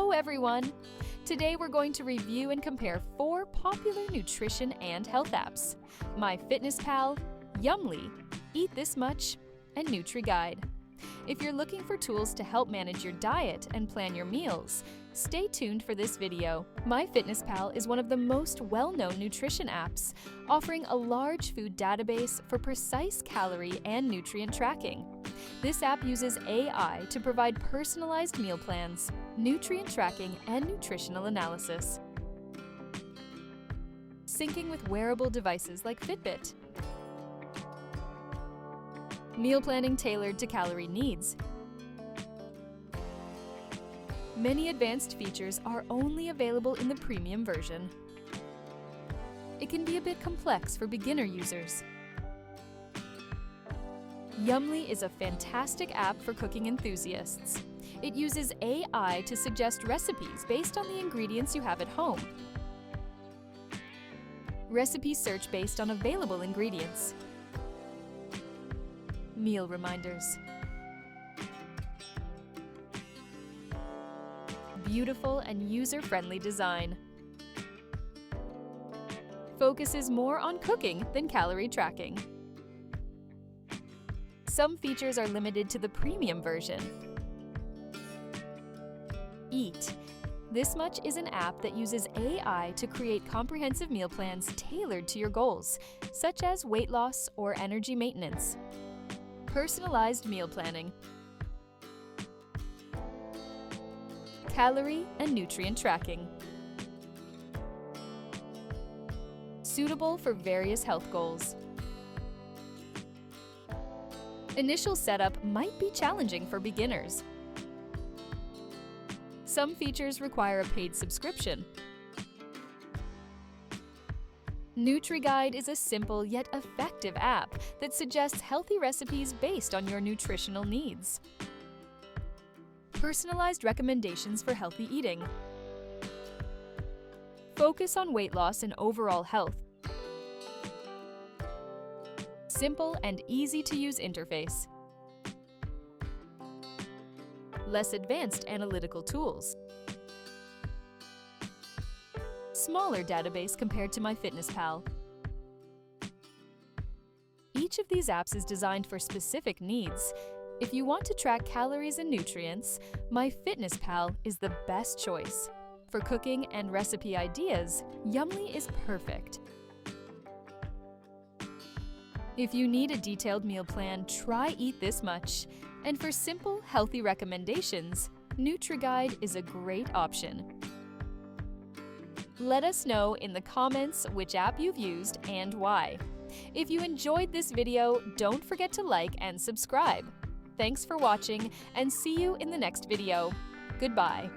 Hello everyone! Today we're going to review and compare 4 popular nutrition and health apps: MyFitnessPal, Yummly, Eat This Much, and NutriGuide. If you're looking for tools to help manage your diet and plan your meals, stay tuned for this video. MyFitnessPal is one of the most well-known nutrition apps, offering a large food database for precise calorie and nutrient tracking. This app uses AI to provide personalized meal plans, nutrient tracking, and nutritional analysis. Syncing with wearable devices like Fitbit. Meal planning tailored to calorie needs. Many advanced features are only available in the premium version. It can be a bit complex for beginner users. Yummly is a fantastic app for cooking enthusiasts. It uses AI to suggest recipes based on the ingredients you have at home. Recipe search based on available ingredients. Meal reminders. Beautiful and user-friendly design. Focuses more on cooking than calorie tracking. Some features are limited to the premium version. Eat This Much is an app that uses AI to create comprehensive meal plans tailored to your goals, such as weight loss or energy maintenance. Personalized meal planning. Calorie and nutrient tracking. Suitable for various health goals. Initial setup might be challenging for beginners. Some features require a paid subscription. NutriGuide is a simple yet effective app that suggests healthy recipes based on your nutritional needs. Personalized recommendations for healthy eating. Focus on weight loss and overall health. Simple and easy-to-use interface. Less advanced analytical tools. Smaller database compared to MyFitnessPal. Each of these apps is designed for specific needs. If you want to track calories and nutrients, MyFitnessPal is the best choice. For cooking and recipe ideas, Yummly is perfect. If you need a detailed meal plan, try Eat This Much. And for simple, healthy recommendations, NutriGuide is a great option. Let us know in the comments which app you've used and why. If you enjoyed this video, don't forget to like and subscribe. Thanks for watching, and see you in the next video. Goodbye.